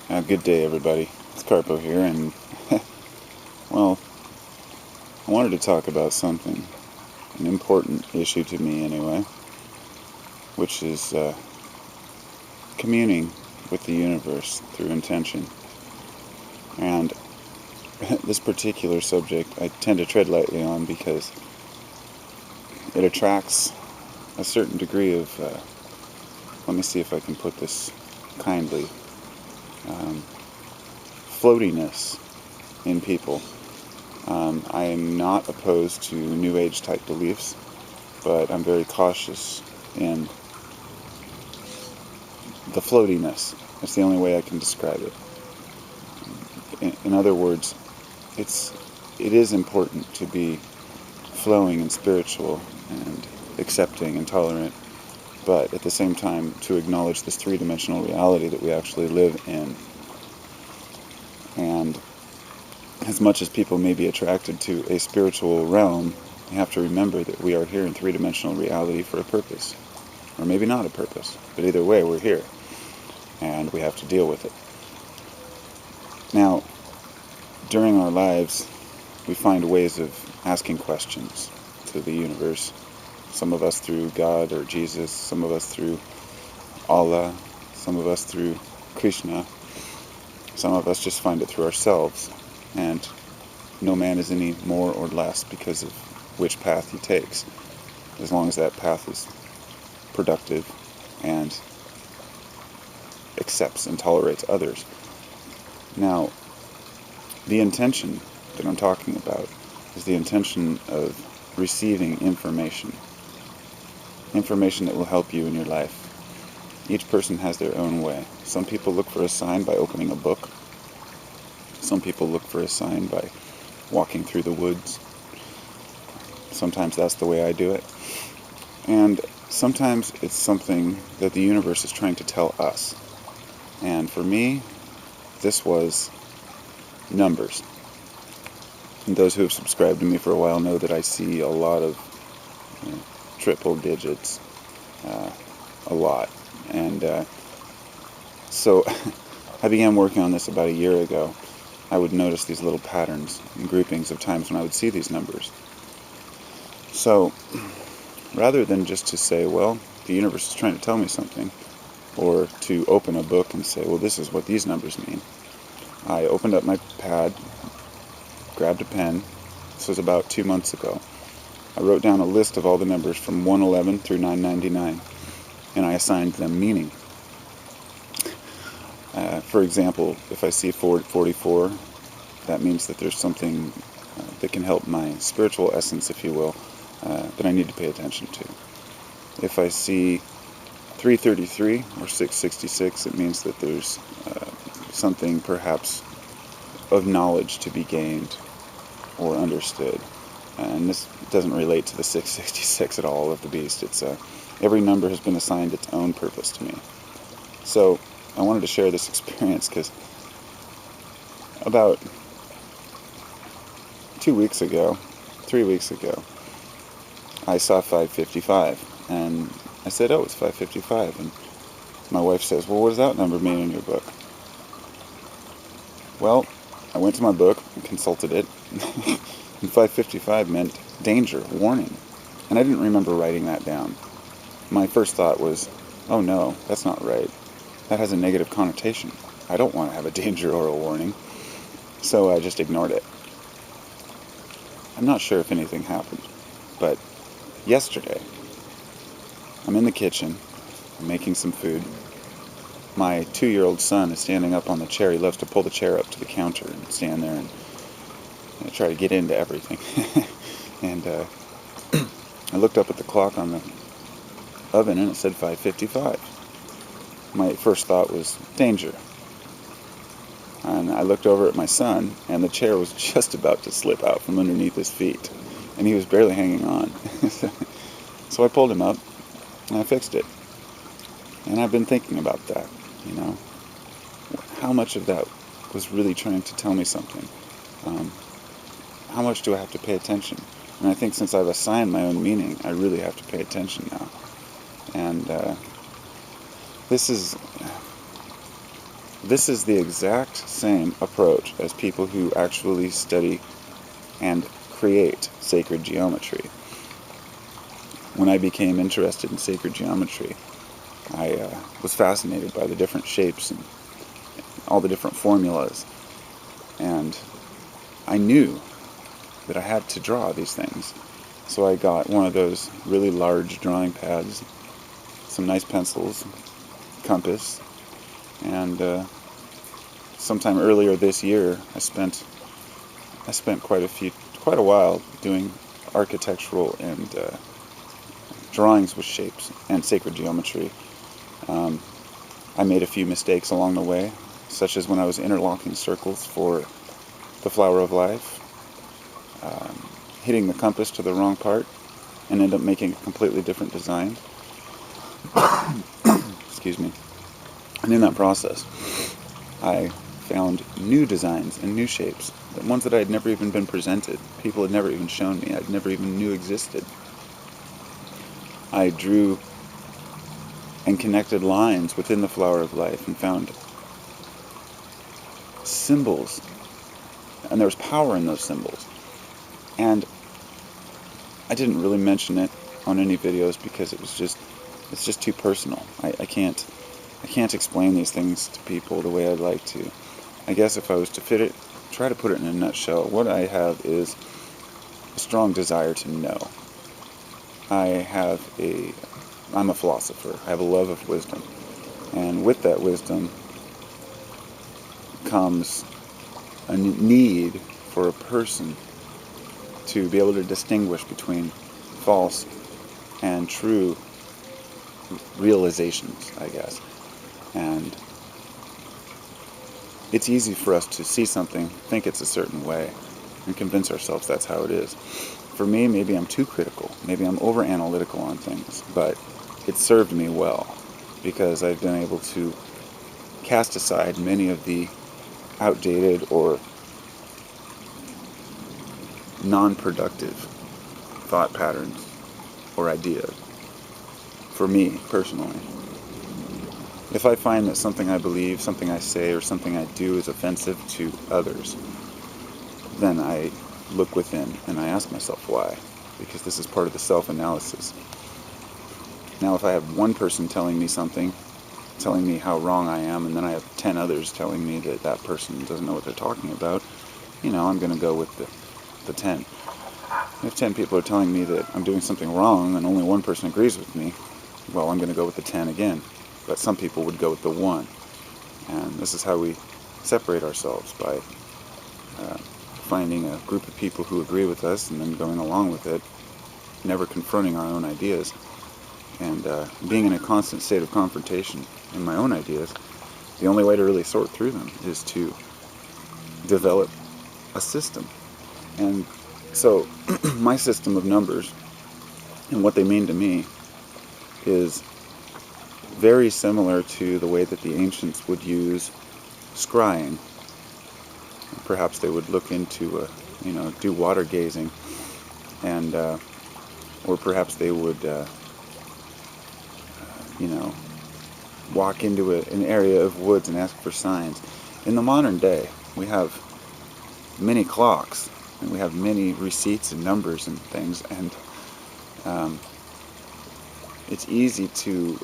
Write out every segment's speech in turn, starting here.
Good day, everybody. It's Carpo here, and, well, I wanted to talk about something, an important issue to me anyway, which is communing with the universe through intention. And this particular subject I tend to tread lightly on because it attracts a certain degree of, let me see if I can put this kindly, floatiness in people. I am not opposed to New Age type beliefs, but I'm very cautious in the floatiness. That's the only way I can describe it. In other words, it is important to be flowing and spiritual and accepting and tolerant, but at the same time to acknowledge this three-dimensional reality that we actually live in. And as much as people may be attracted to a spiritual realm, you have to remember that we are here in three-dimensional reality for a purpose. Or maybe not a purpose, but either way, we're here. And we have to deal with it. Now, during our lives, we find ways of asking questions to the universe. Some of us through God or Jesus, some of us through Allah, some of us through Krishna. Some of us just find it through ourselves, and no man is any more or less because of which path he takes, as long as that path is productive and accepts and tolerates others. Now, the intention that I'm talking about is the intention of receiving information that will help you in your life. Each person has their own way. Some people look for a sign by opening a book. Some people look for a sign by walking through the woods. Sometimes that's the way I do it. And sometimes it's something that the universe is trying to tell us. And for me, this was numbers. And those who have subscribed to me for a while know that I see a lot of triple digits, a lot. And so I began working on this about a year ago. I would notice these little patterns and groupings of times when I would see these numbers. So rather than just to say, well, the universe is trying to tell me something, or to open a book and say, well, this is what these numbers mean, I opened up my pad, grabbed a pen. This was about 2 months ago. I wrote down a list of all the numbers from 111 through 999, and I assigned them meaning. For example, if I see 44, that means that there's something that can help my spiritual essence, if you will, that I need to pay attention to. If I see 333 or 666, it means that there's something perhaps of knowledge to be gained or understood. And this doesn't relate to the 666 at all of the beast. It's every number has been assigned its own purpose to me. So I wanted to share this experience because about 3 weeks ago, I saw 555, and I said, oh, it's 555, and my wife says, well, what does that number mean in your book? Well, I went to my book and consulted it, and 555 meant danger, warning, and I didn't remember writing that down. My first thought was, oh no, that's not right. That has a negative connotation. I don't want to have a danger or a warning. So I just ignored it. I'm not sure if anything happened, but yesterday, I'm in the kitchen, I'm making some food. My 2-year-old son is standing up on the chair. He loves to pull the chair up to the counter and stand there and try to get into everything. And I looked up at the clock on the oven and it said 5:55. My first thought was danger. And I looked over at my son, and the chair was just about to slip out from underneath his feet, and he was barely hanging on. So I pulled him up, and I fixed it. And I've been thinking about that, How much of that was really trying to tell me something? How much do I have to pay attention? And I think since I've assigned my own meaning, I really have to pay attention now. And this is This is the exact same approach as people who actually study and create sacred geometry. When I became interested in sacred geometry, I was fascinated by the different shapes and all the different formulas, and I knew that I had to draw these things. So I got one of those really large drawing pads, some nice pencils, compass, and sometime earlier this year I spent quite a while doing architectural and drawings with shapes and sacred geometry. I made a few mistakes along the way, such as when I was interlocking circles for the flower of life, hitting the compass to the wrong part and end up making a completely different design. Excuse me. And in that process, I found new designs and new shapes, ones that I had never even been presented. People had never even shown me. I'd never even knew existed. I drew and connected lines within the flower of life and found symbols, and there was power in those symbols. And I didn't really mention it on any videos because it's just too personal. I can't explain these things to people the way I'd like to. I guess if I was to try to put it in a nutshell, what I have is a strong desire to know. I'm a philosopher. I have a love of wisdom. And with that wisdom comes a need for a person to be able to distinguish between false and true realizations, I guess. And it's easy for us to see something, think it's a certain way, and convince ourselves that's how it is. For me, maybe I'm too critical. Maybe I'm over-analytical on things, but it served me well because I've been able to cast aside many of the outdated or non-productive thought patterns or ideas. For me, personally. If I find that something I believe, something I say, or something I do is offensive to others, then I look within and I ask myself why, because this is part of the self-analysis. Now, if I have one person telling me something, telling me how wrong I am, and then I have 10 others telling me that that person doesn't know what they're talking about, I'm going to go with the 10. If 10 people are telling me that I'm doing something wrong and only one person agrees with me, well, I'm going to go with the 10 again. But some people would go with the 1. And this is how we separate ourselves, by finding a group of people who agree with us and then going along with it, never confronting our own ideas, and being in a constant state of confrontation in my own ideas. The only way to really sort through them is to develop a system. And so my system of numbers and what they mean to me is very similar to the way that the ancients would use scrying. Perhaps they would look into do water gazing, and or perhaps they would walk into an area of woods and ask for signs. In the modern day, we have many clocks and we have many receipts and numbers and things, and it's easy to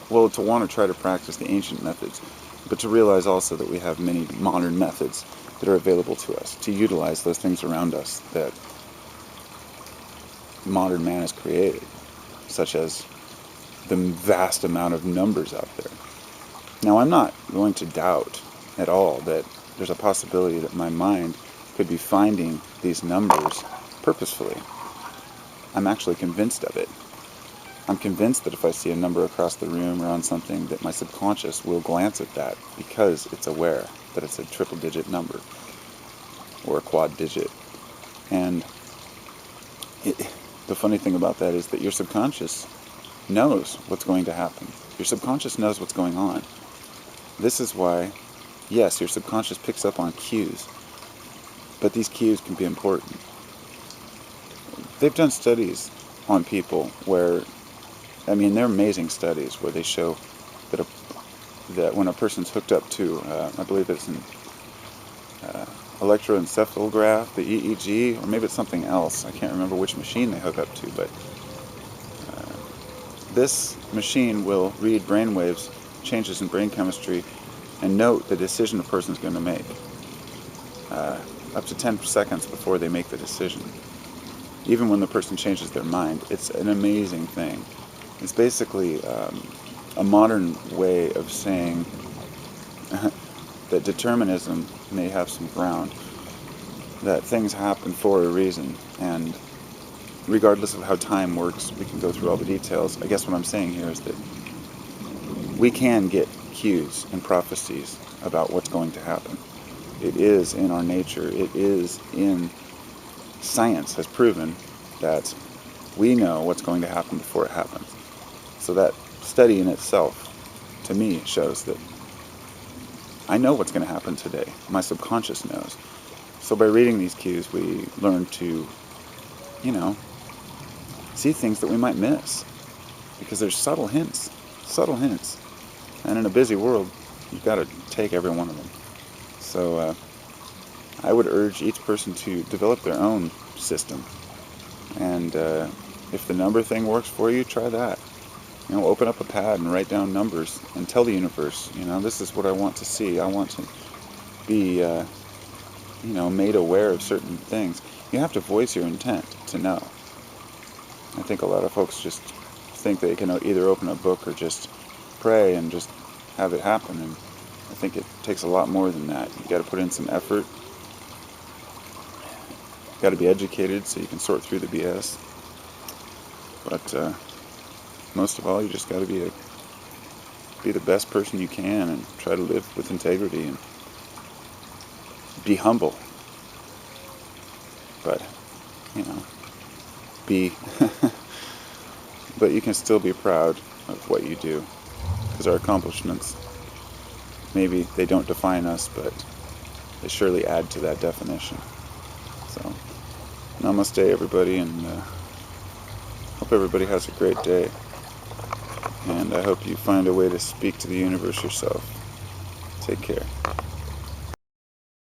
want to try to practice the ancient methods, but to realize also that we have many modern methods that are available to us to utilize those things around us that modern man has created, such as the vast amount of numbers out there. Now, I'm not going to doubt at all that there's a possibility that my mind could be finding these numbers purposefully. I'm actually convinced of it. I'm convinced that if I see a number across the room or on something, that my subconscious will glance at that because it's aware that it's a triple-digit number or a quad digit. And the funny thing about that is that your subconscious knows what's going to happen. Your subconscious knows what's going on. This is why, yes, your subconscious picks up on cues, but these cues can be important. They've done studies on people where, they're amazing studies where they show that that when a person's hooked up to, I believe it's an electroencephalograph, the EEG, or maybe it's something else. I can't remember which machine they hook up to, but this machine will read brainwaves, changes in brain chemistry, and note the decision a person's going to make, up to 10 seconds before they make the decision. Even when the person changes their mind, it's an amazing thing. It's basically a modern way of saying that determinism may have some ground, that things happen for a reason, and regardless of how time works, we can go through all the details. I guess what I'm saying here is that we can get cues and prophecies about what's going to happen. It is in our nature. It is in science has proven that we know what's going to happen before it happens. So that study in itself, to me, shows that I know what's going to happen today. My subconscious knows. So by reading these cues, we learn to, see things that we might miss. Because there's subtle hints. And in a busy world, you've got to take every one of them. So I would urge each person to develop their own system. And if the number thing works for you, try that. Open up a pad and write down numbers and tell the universe, this is what I want to see. I want to be, made aware of certain things. You have to voice your intent to know. I think a lot of folks just think they can either open a book or just pray and just have it happen. And I think it takes a lot more than that. You got to put in some effort. You got to be educated so you can sort through the BS. But most of all, you just got to be the best person you can and try to live with integrity and be humble. But, but you can still be proud of what you do, because our accomplishments, maybe they don't define us, but they surely add to that definition. So, namaste everybody, and hope everybody has a great day. And I hope you find a way to speak to the universe yourself. Take care.